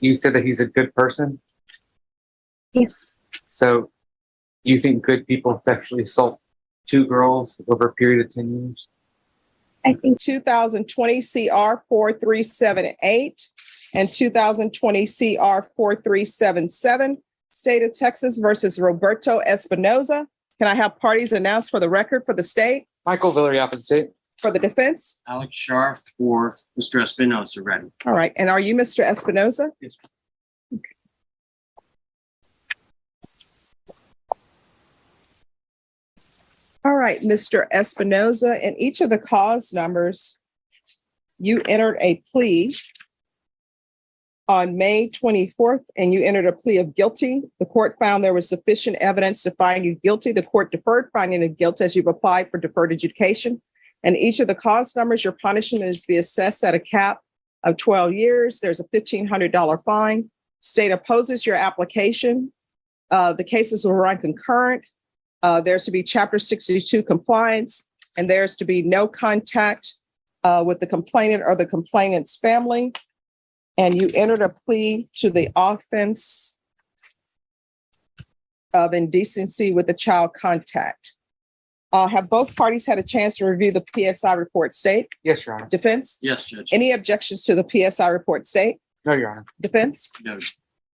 You said that he's a good person. Yes. So you think good people sexually assault 2 girls over a period of 10 years? I think 2020 CR 4378 and 2020 CR 4377, State of Texas versus Roberto Espinoza. Can I have parties announced for the record for the state, Michael Villarreal, State. for the defense? Alex Scharf for Mr. Espinosa, ready. All right. And are you Mr. Espinoza? Yes. All right, Mr. Espinoza, in each of the cause numbers, you entered a plea on May 24th, and you entered a plea of guilty. The court found there was sufficient evidence to find you guilty. The court deferred finding of guilt as you've applied for deferred adjudication. And each of the cause numbers, your punishment is to be assessed at a cap of 12 years. There's a $1,500 fine. State opposes your application. The cases will run concurrent. There's to be Chapter 62 compliance, and there's to be no contact with the complainant or the complainant's family. And you entered a plea to the offense of indecency with a child contact. Have both parties had a chance to review the PSI report, state? Yes, Your Honor. Defense? Yes, Judge. Any objections to the PSI report, state? No, Your Honor. Defense? No.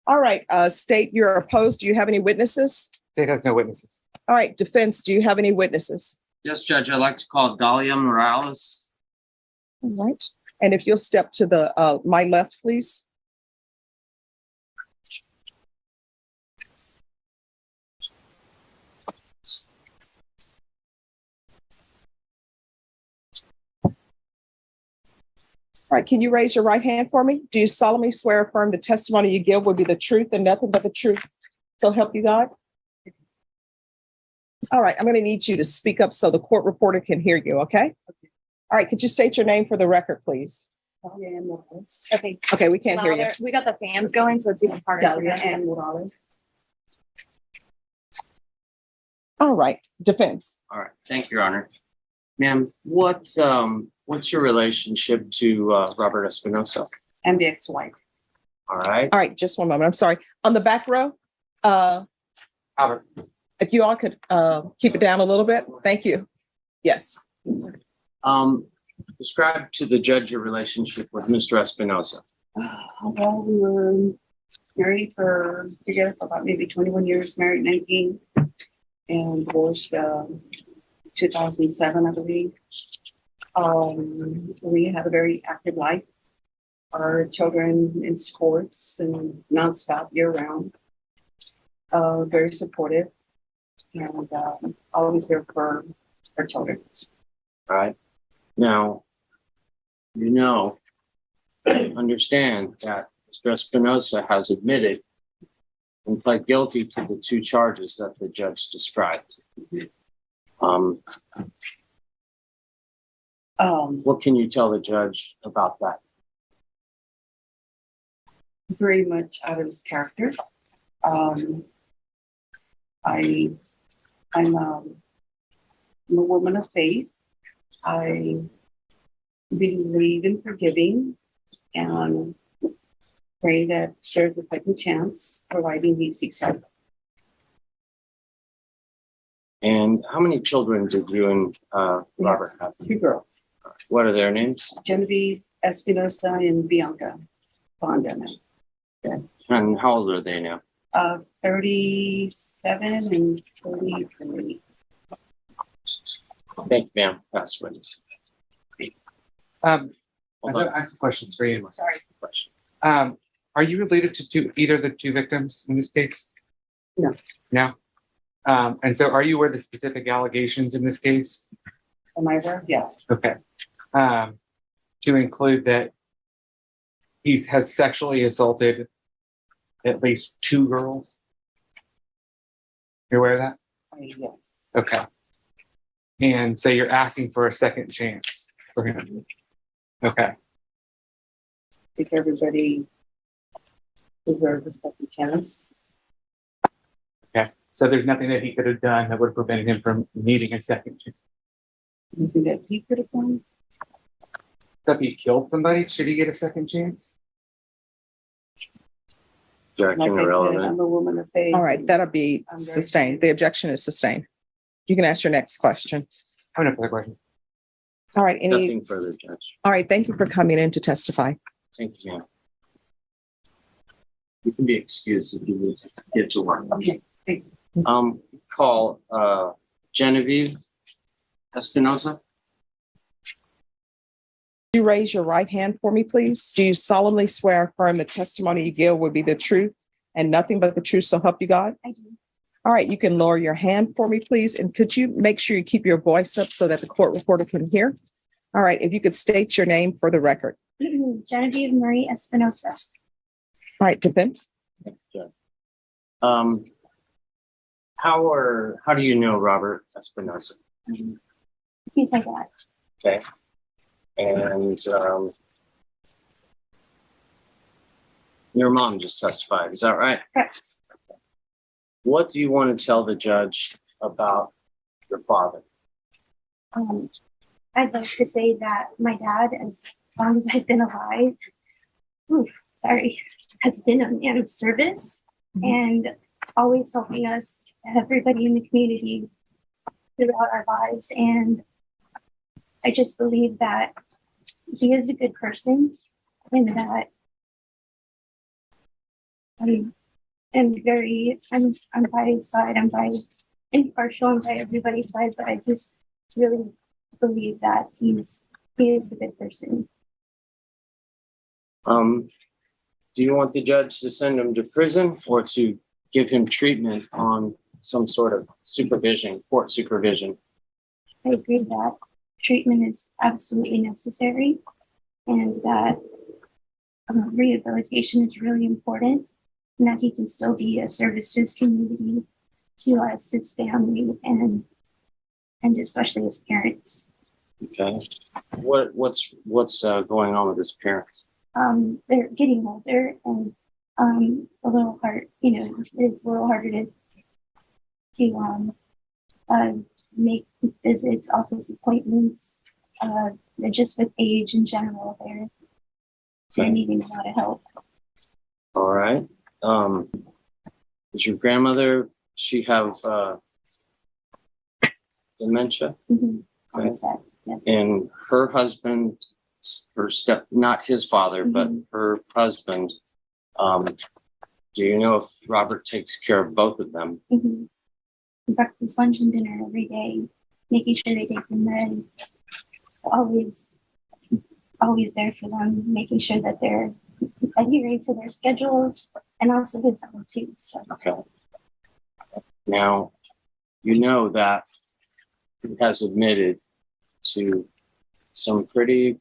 All right, state, you're opposed. Do you have any witnesses? State has no witnesses. All right, defense, do you have any witnesses? Yes, Judge. I'd like to call Dahlia Morales. All right. And if you'll step to the my left, please. All right, can you raise your right hand for me? Do you solemnly swear or affirm the testimony you give will be the truth and nothing but the truth? So help you God? All right, I'm going to need you to speak up so the court reporter can hear you, okay? All right, could you state your name for the record, please? okay. Okay, we can't hear you. Louder. We got the fans going, so it's even harder. for them. All right, defense. All right. Thank you, Your Honor. Ma'am, what's your relationship to Robert Espinosa? And the ex-wife. All right. All right, just one moment. I'm sorry. On the back row, Albert. if you all could keep it down a little bit. Thank you. Yes. Describe to the judge your relationship with Mr. Espinosa. Well, we were married together for about maybe 21 years, married 19, and divorced 2007, I believe. We had a very active life. Our children in sports and nonstop year round. Very supportive and always there for our children. All right. Now, understand that Mr. Espinosa has admitted and pled guilty to the 2 charges that the judge described. What can you tell the judge about that? Very much out of his character. I'm a woman of faith. I believe in forgiving and pray that there's a second chance, providing he seeks help. And how many children did you and Robert have? 2 girls, What are their names? Genevieve Espinosa and Bianca Bondana. And how old are they now? 37 and 23. Thank you, ma'am. That's what it is. I Hold on. have questions for you. Sorry. Question. Are you related to either of the 2 victims in this case? No. No? And so are you aware of the specific allegations in this case? Am I there? Yes. Okay. To include that he has sexually assaulted at least 2 girls? You're aware of that? Yes. Okay. And so you're asking for a second chance for him? Okay. I think everybody deserves a second chance. Okay. So there's nothing that he could have done that would have prevented him from needing a second chance? Anything that he could have done? If he killed somebody, should he get a second chance? Objection Like I said, irrelevant. I'm a woman of faith. All right, that'll be I'm very- sustained. The objection is sustained. You can ask your next question. I have no further questions. All right, any, Nothing further, Judge. all right, thank you for coming in to testify. Thank you, ma'am. You can be excused if you need to get to work. Okay, thank Call, Genevieve Espinosa. Could you raise your right hand for me, please? Do you solemnly swear or affirm the testimony you give will be the truth and nothing but the truth, so help you God? I do. All right, you can lower your hand for me, please. And could you make sure you keep your voice up so that the court reporter can hear? All right, if you could state your name for the record. Genevieve Marie Espinosa. All right, defense. How do you know Robert Espinosa? He's my dad. Okay. And, your mom just testified, is that right? Correct. What do you want to tell the judge about your father? I'd like to say that my dad, as long as I've been alive, has been a man of service and always helping us, everybody in the community throughout our lives. And I just believe that he is a good person and that I'm by his side. I'm by impartial and by everybody's side, but I just really believe that he is a good person. Do you want the judge to send him to prison or to give him treatment on some sort of supervision, court supervision? I agree that treatment is absolutely necessary and that rehabilitation is really important and that he can still be a service to his community, to us, his family, and especially his parents. Okay. What's going on with his parents? They're getting older and a little hard, it's a little harder to make visits, office appointments, and just with age in general, they're needing a lot of help. All right. Does your grandmother, she have dementia? Mm-hmm. Okay. Onset, yes. And her husband, not his father, but her husband, do you know if Robert takes care of both of them? Mm-hmm. Breakfast, lunch, and dinner every day, making sure they take the meds, always there for them, making sure that they're adhering to their schedules and also his own too. So. Okay. Now, you know that he has admitted to some pretty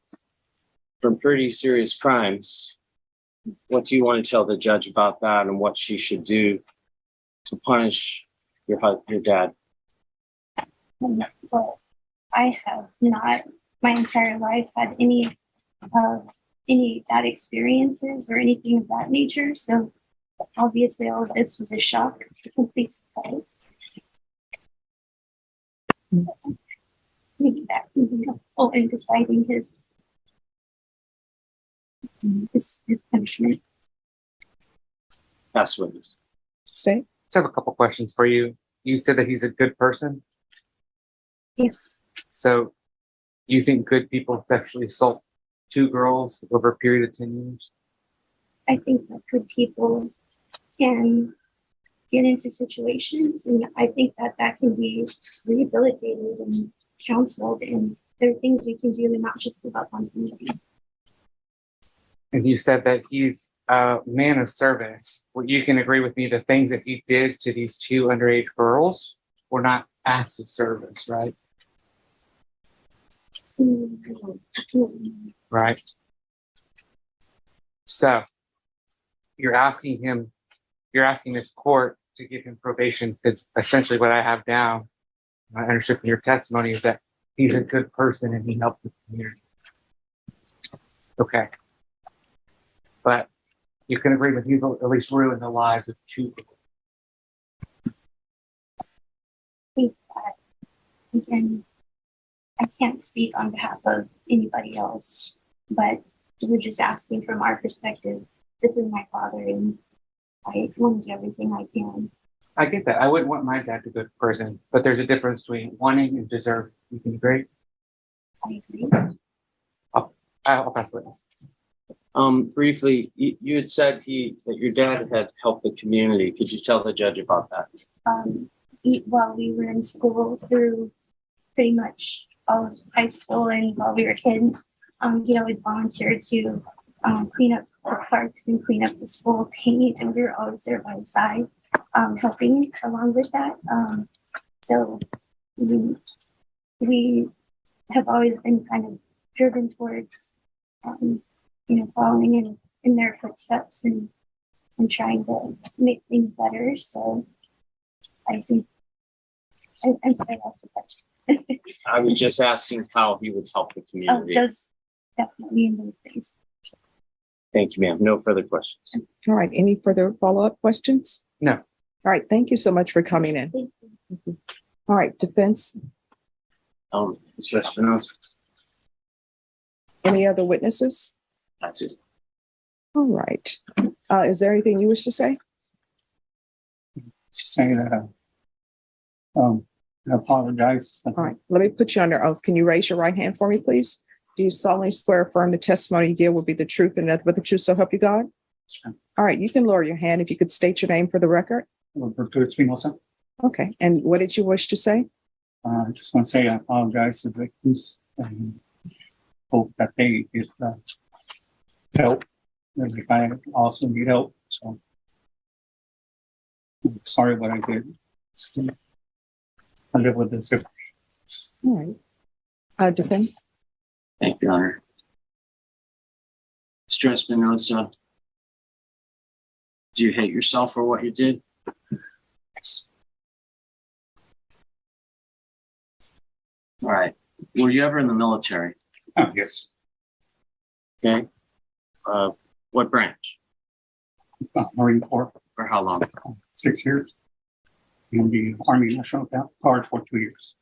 serious crimes. What do you want to tell the judge about that and what she should do to punish your dad? Well, I have not my entire life had any bad experiences or anything of that nature. So obviously all of this was a shock, a complete surprise. Maybe that can be helpful in deciding his punishment. That's what it is. State. I have a couple questions for you. You said that he's a good person. Yes. So you think good people sexually assault two girls over a period of 10 years? I think that good people can get into situations, and I think that can be rehabilitated and counseled, and there are things we can do and not just give up on somebody. And you said that he's a man of service. Well, you can agree with me, the things that he did to these two underage girls were not acts of service, right? Right. So you're asking this court to give him probation because essentially what I have down, I understood from your testimony, is that he's a good person and he helped the community. Okay. But you can agree with he's at least ruined the lives of two people. Again, I can't speak on behalf of anybody else, but we're just asking from our perspective. This is my father, and I want to do everything I can. I get that. I wouldn't want my dad to go to prison, but there's a difference between wanting and deserve. You can agree? I agree. I'll pass the witness. Briefly, you had said that your dad had helped the community. Could you tell the judge about that? While we were in school through pretty much all of high school and while we were kids, you know, we volunteered to clean up the parks and clean up the school paint, and we were always there by his side, helping along with that. So we have always been kind of driven towards, you know, following in their footsteps and trying to make things better. So I think I'm sorry, that's the question. I was just asking how he would help the Oh, community. those definitely in those ways. Thank you, ma'am. No further questions. All right, any further follow-up questions? No. All right, thank you so much for coming in. Thank you. All right, defense, Mr. Espinosa, any other witnesses? that's it. All right, is there anything you wish to say? Say that I apologize. All right, let me put you under oath. Can you raise your right hand for me, please? Do you solemnly swear or affirm the testimony you give will be the truth and nothing but the truth, so help you God? All right, you can lower your hand if you could state your name for the record. Roberto Espinosa. Okay, and what did you wish to say? I just want to say I apologize to the victims and hope that they get help. And if I also need help, so I'm sorry what I did. I live with this. All right. Defense? Thank you, Your Honor. Mr. Espinosa, do you hate yourself for what you did? Yes. All right. Were you ever in the military? Yes. Okay. What branch? Marine Corps, For how long? 6 years. In the Army National Guard for 2 years.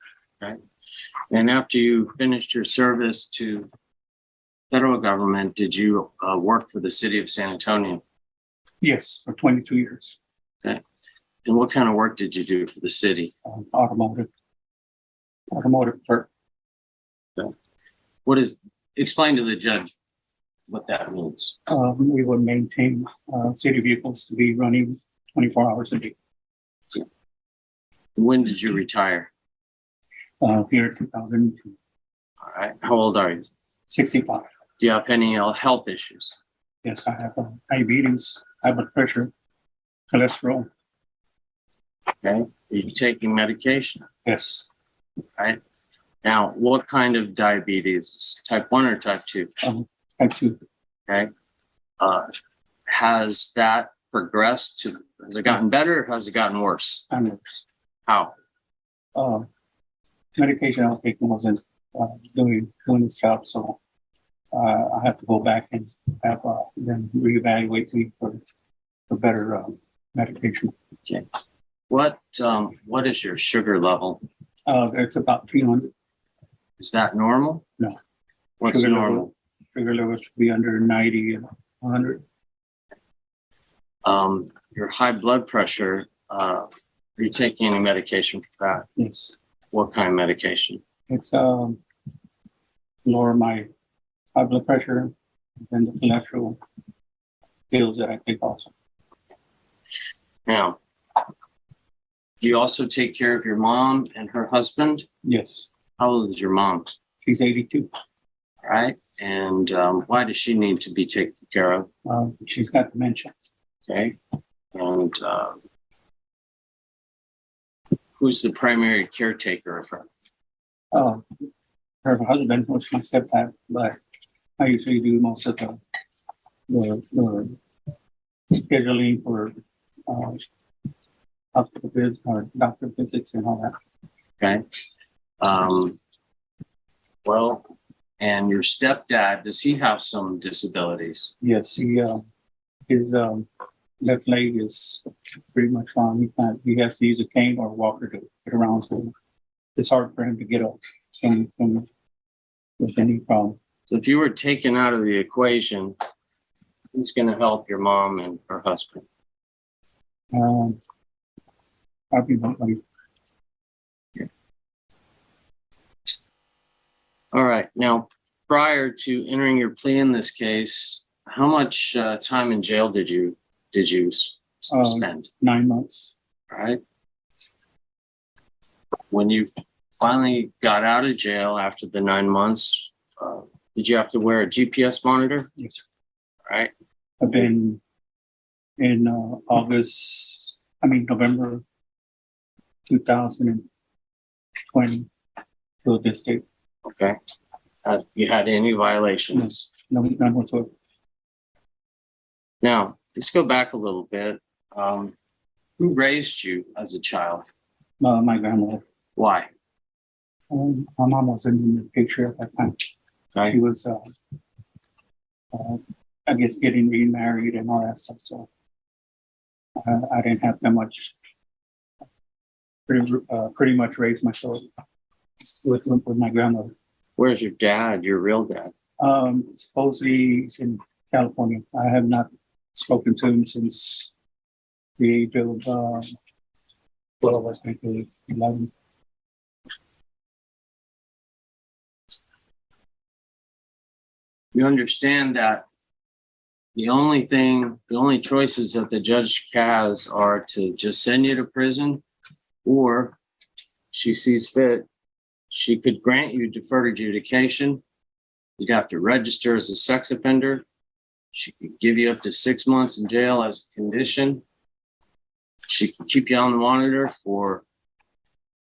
And after you finished your service to federal government, did you work for the city of San Antonio? Yes, for 22 years. And what kind of work did you do for the city? Automotive clerk. Explain to the judge what that means. We would maintain city vehicles to be running 24 hours a day. When did you retire? Here in 2002, All right. How old are you? 65. Do you have any health issues? Yes, I have diabetes, high blood pressure, cholesterol. Okay. Are you taking medication? Yes, Right. Now, what kind of diabetes? Type 1 or type 2? type 2. Okay. Has that progressed to, has it gotten better or has it gotten worse? And How? medication I was taking wasn't doing its job, so I have to go back and have them reevaluate me for better medication. What is your sugar level? It's about 300. Is that normal? No. What's Sugar normal? Sugar level should be under 90 and 100. Your high blood pressure, are you taking any medication for that? Yes, What kind of medication? it's lower my high blood pressure and the cholesterol pills that I take also. Now, do you also take care of your mom and her husband? Yes, How old is your mom? she's 82. All right. And why does she need to be taken care of? She's got dementia. Okay. And who's the primary caretaker of her? Her husband, which my stepdad, but I usually do most of the scheduling for hospital visits or doctor visits and all that. Okay. Well, and your stepdad, does he have some disabilities? Yes, his left leg is pretty much gone. He has to use a cane or a walker to get around, so it's hard for him to get up from with any problem. So if you were taken out of the equation, who's going to help your mom and her husband? Probably nobody. All right. Now, prior to entering your plea in this case, how much time in jail did you spend? 9 months. All right. When you finally got out of jail after the 9 months, did you have to wear a GPS monitor? Yes, sir. All right. I've been in November 2020 to this date. Okay. You had any violations? No, none whatsoever. Now, let's go back a little bit. Who raised you as a child? My grandmother. Why? My mom wasn't in the picture at that time. Okay. She was, I guess, getting remarried and all that stuff. So I didn't have that much. Pretty much raised myself with my grandmother. Where's your dad, your real dad? Supposedly he's in California. I have not spoken to him since the age of 12, I think, 11. You understand that the only choices that the judge has are to just send you to prison, or she sees fit, she could grant you deferred adjudication. You'd have to register as a sex offender. She could give you up to 6 months in jail as a condition. She can keep you on the monitor for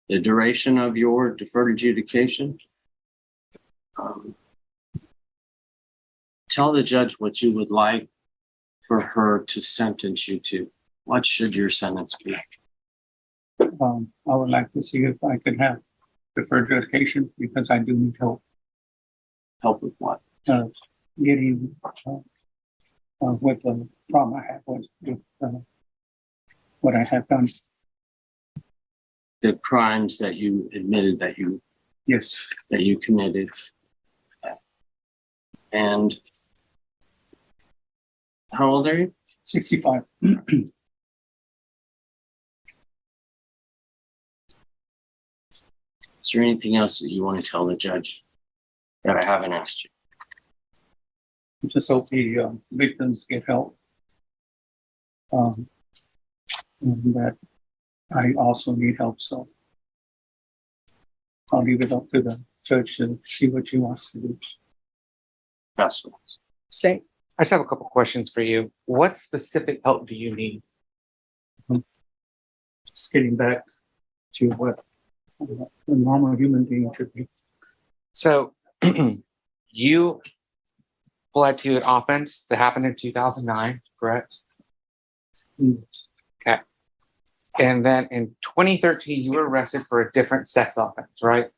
the duration of your deferred adjudication. Tell the judge what you would like for her to sentence you to. What should your sentence be? I would like to see if I could have deferred adjudication because I do need help Help with what? getting with the problem I have with what I have done. The crimes that you admitted that you Yes, committed. And how old are you? 65. Is there anything else that you want to tell the judge that I haven't asked you? Just hope the victims get help. And that I also need help, so I'll leave it up to the judge to see what she wants to do. That's all. State. I just have a couple questions for you. What specific help do you need? Just getting back to what a normal human being should be. So you pled to an offense that happened in 2009, correct? Okay. And then in 2013, you were arrested for a different sex offense, right?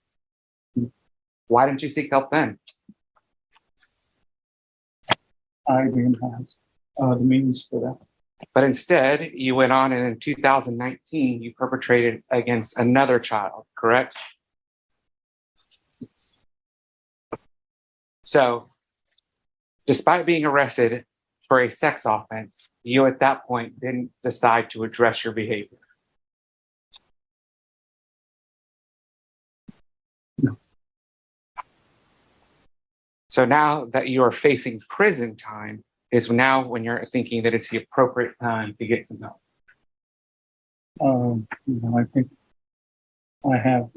Why didn't you seek help then? I didn't have the means for that. But instead, you went on and in 2019, you perpetrated against another child, correct? So, despite being arrested for a sex offense, you at that point didn't decide to address your behavior. No. So now that you are facing prison time is now when you're thinking that it's the appropriate time to get some help. I think I have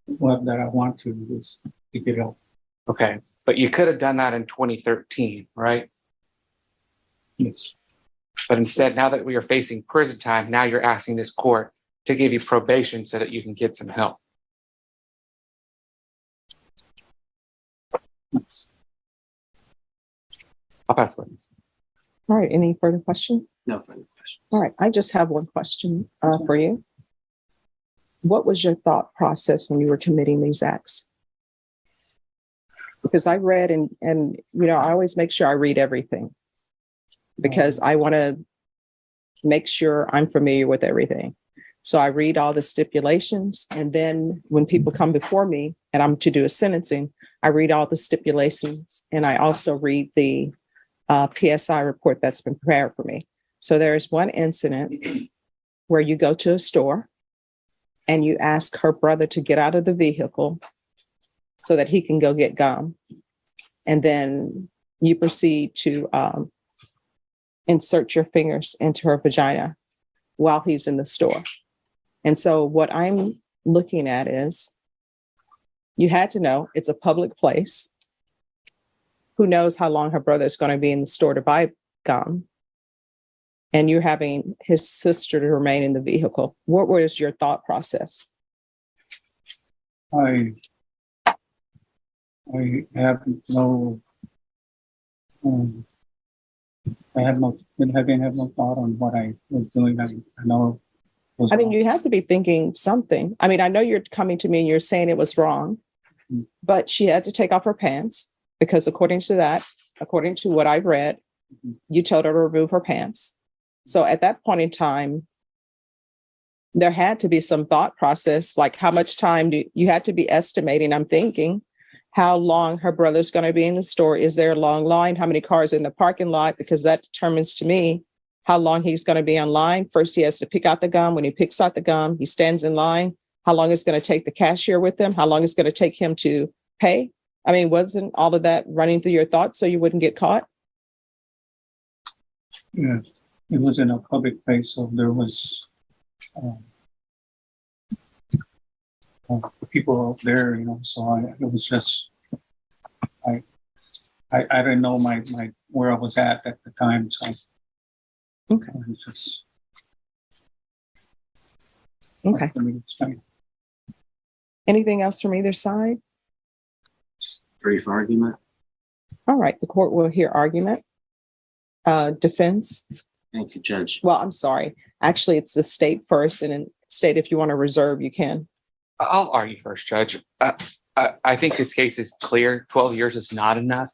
what that I want to is to get help. Okay. But you could have done that in 2013, right? Yes. But instead, now that we are facing prison time, now you're asking this court to give you probation so that you can get some help. Yes. I'll pass the witness. All right. Any further questions? No further questions. All right. I just have one question for you. What was your thought process when you were committing these acts? Because I read and I always make sure I read everything because I want to make sure I'm familiar with everything. So I read all the stipulations. And then when people come before me and I'm to do a sentencing, I read all the stipulations and I also read the PSI report that's been prepared for me. So there's one incident where you go to a store and you ask her brother to get out of the vehicle so that he can go get gum. And then you proceed to insert your fingers into her vagina while he's in the store. And so what I'm looking at is you had to know it's a public place. Who knows how long her brother is going to be in the store to buy gum? And you're having his sister to remain in the vehicle. What was your thought process? I have no, I have no, didn't have no thought on what I was doing. I know. It was I mean, wrong. you have to be thinking something. I mean, I know you're coming to me and you're saying it was wrong, but she had to take off her pants because according to what I've read, you told her to remove her pants. So at that point in time, there had to be some thought process, like how much time you had to be estimating. I'm thinking how long her brother's going to be in the store. Is there a long line? How many cars are in the parking lot? Because that determines to me how long he's going to be on line. First, he has to pick out the gum. When he picks out the gum, he stands in line. How long it's going to take the cashier with him? How long it's going to take him to pay? I mean, wasn't all of that running through your thoughts so you wouldn't get caught? Yeah, it was in a public place, so there was people out there, you know. So it was just I didn't know my where I was at the time. So Okay. it was just Okay. for me to explain. Anything else from either side? Just brief argument. All right, the court will hear argument. Defense. Thank you, Judge. Well, I'm sorry. Actually, it's the state first, and then state if you want to reserve, you can. I'll argue first, Judge. I think this case is clear. 12 years is not enough.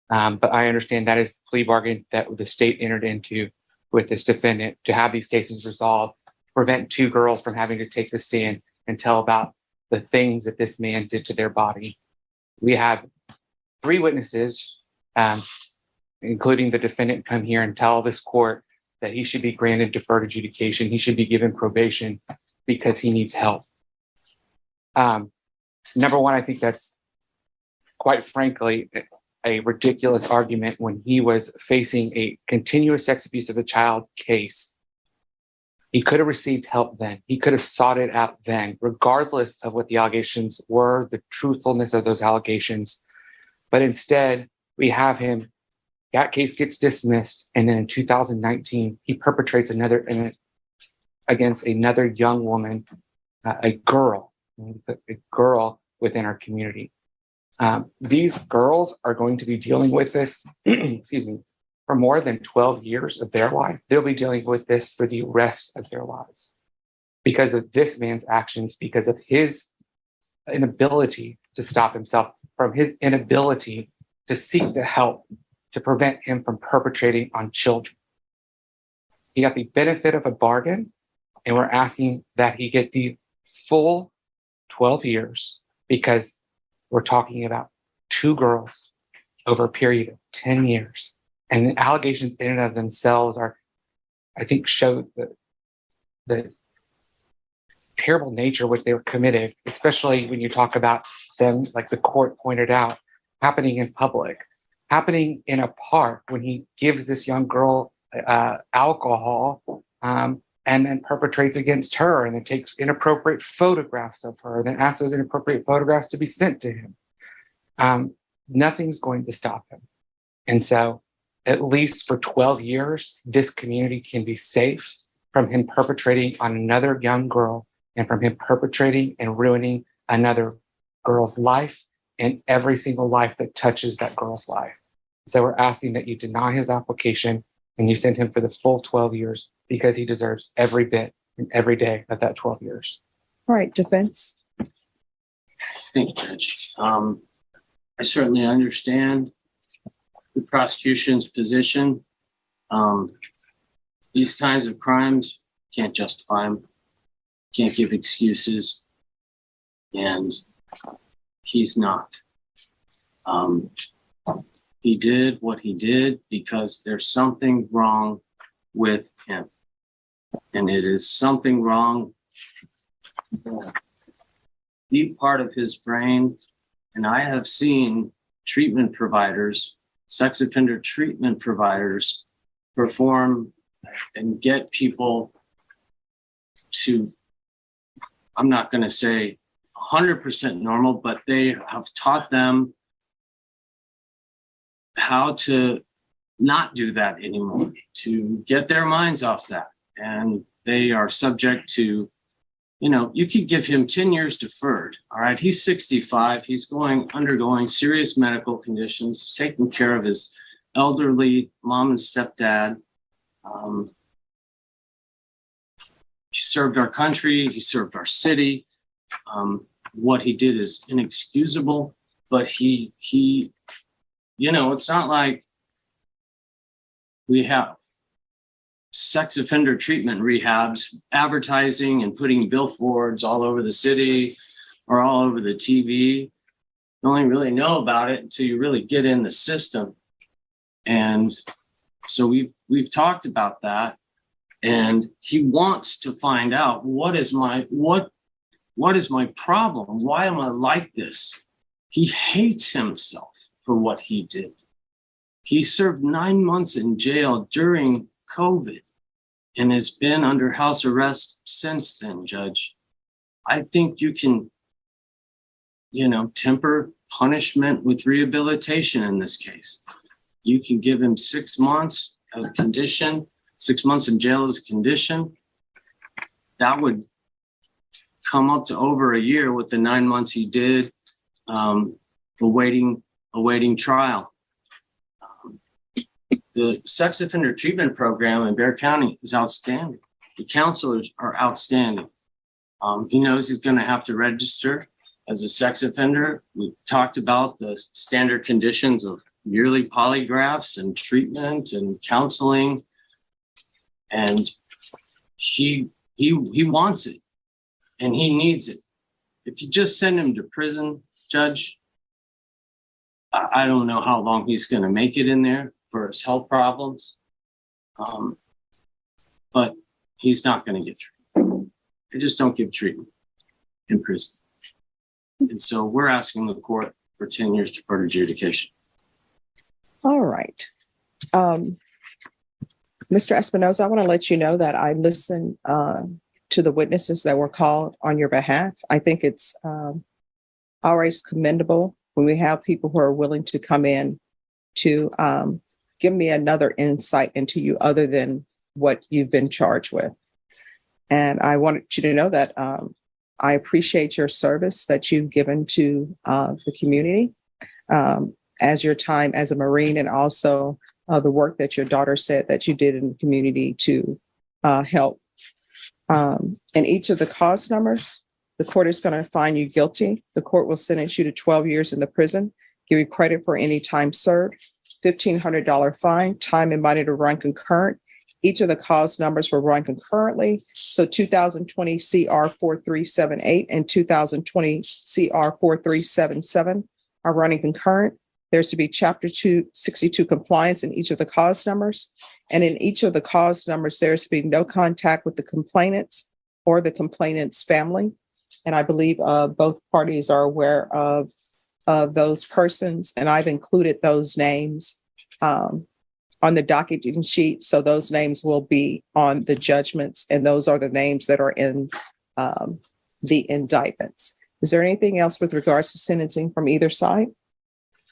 But I understand that is the plea bargain that the state entered into with this defendant to have these cases resolved, prevent two girls from having to take the stand and tell about the things that this man did to their body. We have 3 witnesses, including the defendant, come here and tell this court that he should be granted deferred adjudication. He should be given probation because he needs help. Number one, I think that's quite frankly a ridiculous argument when he was facing a continuous sex abuse of a child case. He could have received help then. He could have sought it out then, regardless of what the allegations were, the truthfulness of those allegations. But instead, we have him, that case gets dismissed. And then in 2019, he perpetrates against another young woman, a girl within our community. These girls are going to be dealing with this, excuse me, for more than 12 years of their life. They'll be dealing with this for the rest of their lives because of this man's actions, because of his inability to stop himself, from his inability to seek the help to prevent him from perpetrating on children. He got the benefit of a bargain, and we're asking that he get the full 12 years because we're talking about 2 girls over a period of 10 years. And the allegations in and of themselves are, I think, show the terrible nature which they were committed, especially when you talk about them, like the court pointed out, happening in public, happening in a park when he gives this young girl alcohol and then perpetrates against her and then takes inappropriate photographs of her, then asks those inappropriate photographs to be sent to him. Nothing's going to stop him. And so at least for 12 years, this community can be safe from him perpetrating on another young girl and from him perpetrating and ruining another girl's life and every single life that touches that girl's life. So we're asking that you deny his application and you send him for the full 12 years because he deserves every bit and every day of that 12 years. All right, defense. Thank you, Judge. I certainly understand the prosecution's position. These kinds of crimes can't justify them, can't give excuses, and he's not. He did what he did because there's something wrong with him. And it is something wrong. Deep part of his brain. And I have seen treatment providers, sex offender treatment providers, perform and get people to, I'm not going to say 100% normal, but they have taught them how to not do that anymore, to get their minds off that. And they are subject to, you know, you could give him 10 years deferred. All right. He's 65. He's undergoing serious medical conditions, he's taking care of his elderly mom and stepdad. He served our country. He served our city. What he did is inexcusable, but he, you know, it's not like we have sex offender treatment rehabs advertising and putting billboards all over the city or all over the TV. You only really know about it until you really get in the system. And so we've talked about that. And he wants to find out what is my problem? Why am I like this? He hates himself for what he did. He served 9 months in jail during COVID and has been under house arrest since then, Judge. I think you can, you know, temper punishment with rehabilitation in this case. You can give him 6 months as a condition, 6 months in jail as a condition. That would come up to over a year with the 9 months he did awaiting trial. The sex offender treatment program in Bexar County is outstanding. The counselors are outstanding. He knows he's going to have to register as a sex offender. We talked about the standard conditions of yearly polygraphs and treatment and counseling. And he wants it and he needs it. If you just send him to prison, Judge, I don't know how long he's going to make it in there for his health problems. But he's not going to get treatment. They just don't give treatment in prison. And so we're asking the court for 10 years deferred adjudication. All right. Mr. Espinoza, I want to let you know that I listened to the witnesses that were called on your behalf. I think it's always commendable when we have people who are willing to come in to give me another insight into you other than what you've been charged with. And I wanted you to know that I appreciate your service that you've given to the community as your time as a Marine, and also the work that your daughter said that you did in the community to help. And each of the cause numbers, the court is going to find you guilty. The court will sentence you to 12 years in the prison, give you credit for any time served, $1,500 fine, time and money to run concurrent. Each of the cause numbers will run concurrently. So 2020 CR 4378 and 2020 CR 4377 are running concurrent. There's to be Chapter 262 compliance in each of the cause numbers. And in each of the cause numbers, there's to be no contact with the complainants or the complainant's family. And I believe both parties are aware of those persons. And I've included those names on the docketing sheet. So those names will be on the judgments. And those are the names that are in the indictments. Is there anything else with regards to sentencing from either side?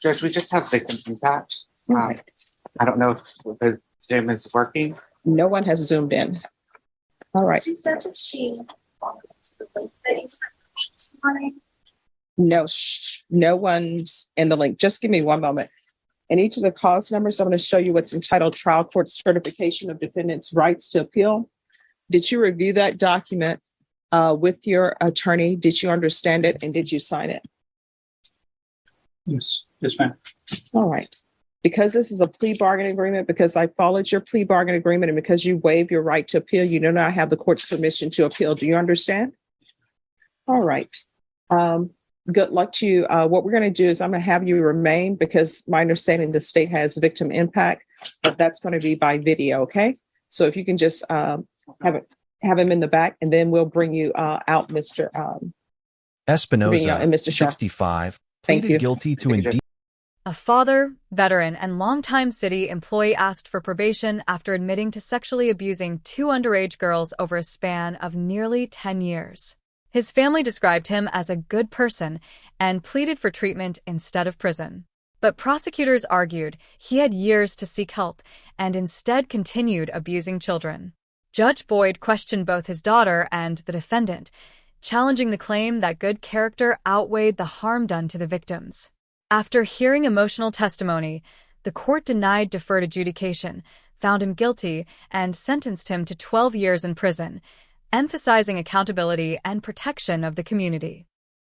Judge, we just have victim impact. I don't know if the Zoom is working. No one has zoomed in. All right. She said that she wanted to the link that you sent this morning. No, no one's in the link. Just give me one moment. In each of the cause numbers, I'm going to show you what's entitled Trial Court Certification of Defendant's Rights to Appeal. Did you review that document with your attorney? Did you understand it and did you sign it? Yes, ma'am. All right. Because this is a plea bargaining agreement, because I followed your plea bargaining agreement, and because you waived your right to appeal, you do not have the court's permission to appeal. Do you understand? All right. Good luck to you. What we're going to do is I'm going to have you remain, because my understanding the state has victim impact, but that's going to be by video. Okay. So if you can just have him in the back, and then we'll bring you out, Mr. Espinoza, and Mr. Sharp. 65, Thank pleaded you. guilty to Thank you, Judge. A father, veteran, and longtime city employee asked for probation after admitting to sexually abusing 2 underage girls over a span of nearly 10 years. His family described him as a good person and pleaded for treatment instead of prison. But prosecutors argued he had years to seek help and instead continued abusing children. Judge Boyd questioned both his daughter and the defendant, challenging the claim that good character outweighed the harm done to the victims. After hearing emotional testimony, the court denied deferred adjudication, found him guilty, and sentenced him to 12 years in prison, emphasizing accountability and protection of the community.